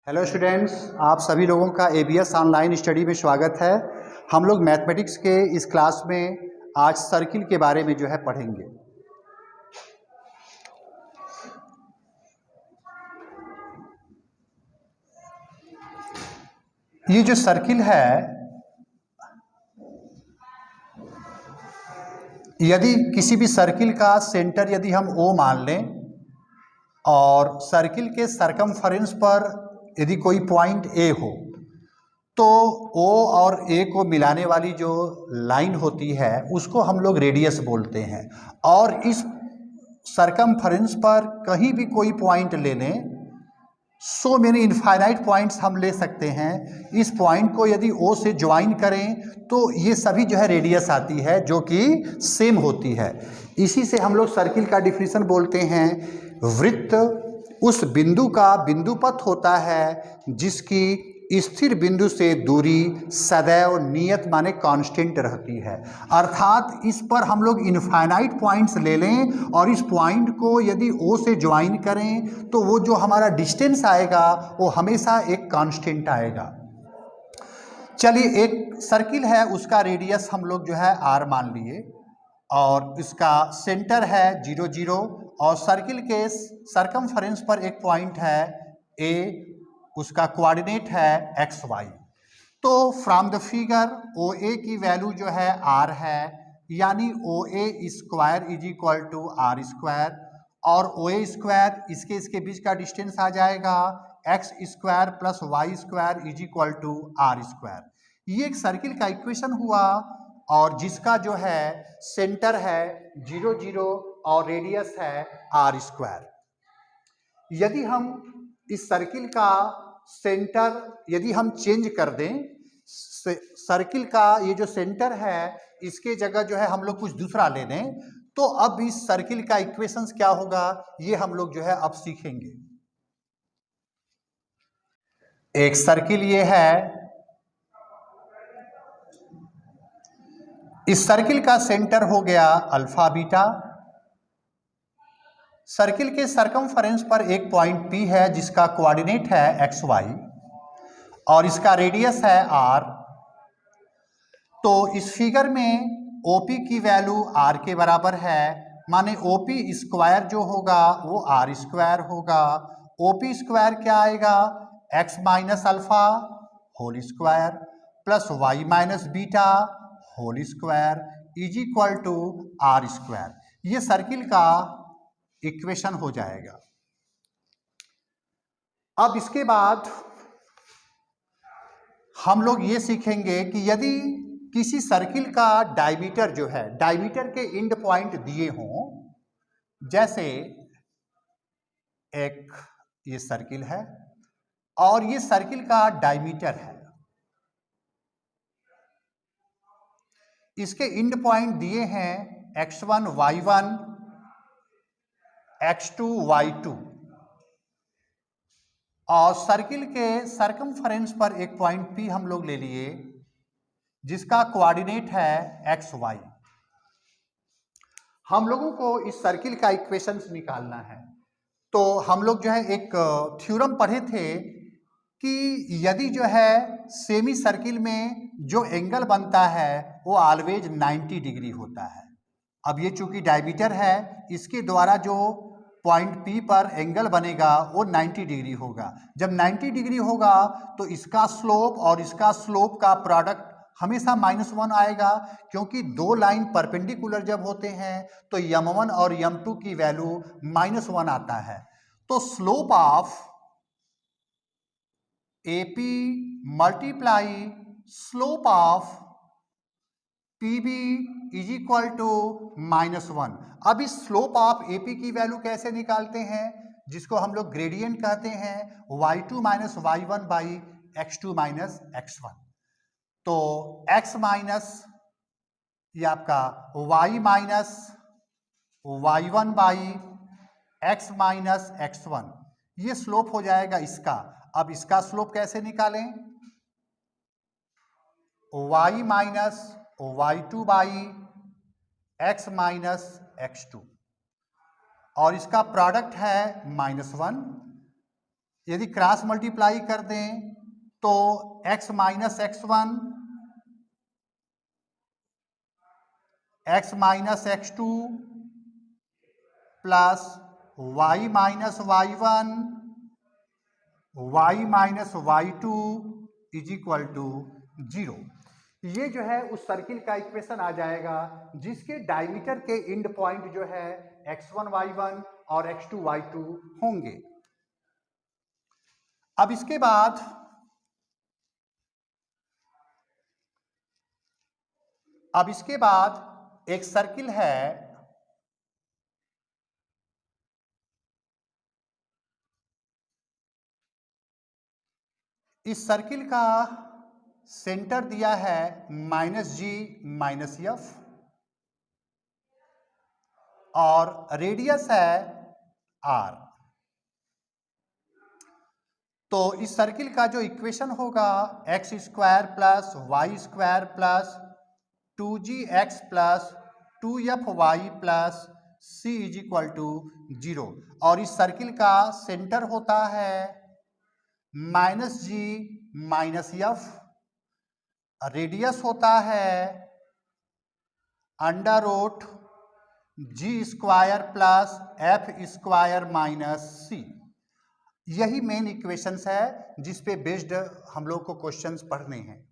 Hello students, आप सभी लोगों का एबीएस ऑनलाइन स्टडी में स्वागत है। हम लोग मैथमेटिक्स के इस क्लास में आज सर्किल के बारे में जो है पढ़ेंगे। ये जो सर्किल है, यदि किसी भी सर्किल का सेंटर यदि हम O मान लें और सर्किल के सरकमफेरेंस पर यदि कोई पॉइंट A हो, तो O और A को मिलाने वाली जो लाइन होती है उसको हम लोग रेडियस बोलते हैं। और इस सरकमफेरेंस पर कहीं भी कोई पॉइंट ले लें, सो मेनी इनफाइनाइट पॉइंट्स हम ले सकते हैं। इस पॉइंट को यदि O से ज्वाइन करें तो ये सभी जो है रेडियस आती है, जो कि सेम होती है। इसी से हम लोग सर्किल का डिफिनीशन बोलते हैं। वृत्त उस बिंदु का बिंदुपथ होता है जिसकी स्थिर बिंदु से दूरी सदैव नियत माने कांस्टेंट रहती है। अर्थात इस पर हम लोग इनफाइनाइट पॉइंट्स ले लें और इस पॉइंट को यदि O से ज्वाइन करें तो वो जो हमारा डिस्टेंस आएगा वो हमेशा एक कांस्टेंट आएगा। चलिए, एक सर्किल है, उसका रेडियस हम लोग जो है R मान लिए और इसका सेंटर है 0 0 और सर्किल के सरकमफेरेंस पर एक पॉइंट है A, उसका कोऑर्डिनेट है XY। तो फ्रॉम द फिगर OA की वैल्यू जो है R है, यानी OA square is equal to R square, और OA स्क्वायर इसके बीच का डिस्टेंस आ जाएगा X square plus Y square is equal to R square. ये एक सर्किल का इक्वेशन हुआ और जिसका जो है सेंटर है 0 0 और रेडियस है R स्क्वायर। यदि हम इस सर्किल का सेंटर यदि हम चेंज कर दें, सर्किल का ये जो सेंटर है इसके जगह जो है हम लोग कुछ दूसरा ले लें, तो अब इस सर्किल का इक्वेशंस क्या होगा ये हम लोग जो है अब सीखेंगे। एक सर्किल ये है, इस सर्किल का सेंटर हो गया अल्फा बीटा। सर्किल के सरकमफेरेंस पर एक पॉइंट P है जिसका कोऑर्डिनेट है XY और इसका रेडियस है R। तो इस फिगर में OP की वैल्यू R के बराबर है, माने OP स्क्वायर जो होगा वो R स्क्वायर होगा। OP स्क्वायर क्या आएगा? X minus alpha whole square plus Y minus beta whole square is equal to R square. ये सर्किल का इक्वेशन हो जाएगा। अब इसके बाद हम लोग ये सीखेंगे कि यदि किसी सर्किल का डायमीटर जो है, डायमीटर के एंड पॉइंट दिए हों, जैसे एक ये सर्किल है और ये सर्किल का डायमीटर है, इसके एंड पॉइंट दिए हैं x1 y1 x2 y2 और सर्किल के सरकमफेरेंस पर एक पॉइंट P हम लोग ले लिए जिसका कोऑर्डिनेट है XY। हम लोगों को इस सर्किल का इक्वेशंस निकालना है। तो हम लोग जो है एक थ्योरम पढ़े थे कि यदि जो है सेमी सर्किल में जो एंगल बनता है वो ऑलवेज 90 डिग्री होता है। अब ये चूंकि डायमीटर है, इसके द्वारा जो पॉइंट P पर एंगल बनेगा वो 90 डिग्री होगा। जब 90 डिग्री होगा तो इसका स्लोप और इसका स्लोप का प्रोडक्ट हमेशा -1 आएगा, क्योंकि दो लाइन परपेंडिकुलर जब होते हैं तो m1 और m2 की वैल्यू -1 आता है। तो slope of AP multiply slope of PB is equal to -1। अब इस स्लोप ऑफ AP की वैल्यू कैसे निकालते हैं, जिसको हम लोग ग्रेडियंट कहते हैं, y2 minus y1 by x2 minus x1। तो x माइनस ये आपका y minus y1 by x minus x1, ये स्लोप हो जाएगा इसका। अब इसका स्लोप कैसे निकालें? y minus y2 by x minus x2 और इसका प्रोडक्ट है -1, यदि क्रॉस मल्टीप्लाई कर दें तो x minus x1, x minus x2 plus y minus y1, y minus y2 is equal to 0। ये जो है उस सर्किल का इक्वेशन आ जाएगा जिसके डायमीटर के एंड पॉइंट जो है x1 y1 और x2 y2 होंगे। अब इसके बाद एक सर्किल है, इस सर्किल का सेंटर दिया है -g -f और रेडियस है r। तो इस सर्किल का जो इक्वेशन होगा x square plus Y square plus 2gx plus 2fy plus c is equal to 0 और इस सर्किल का सेंटर होता है -g -f, रेडियस होता है under root g square plus f square minus c। यही मेन इक्वेशंस है जिस पे बेस्ड हम लोग को क्वेश्चंस पढ़ने हैं।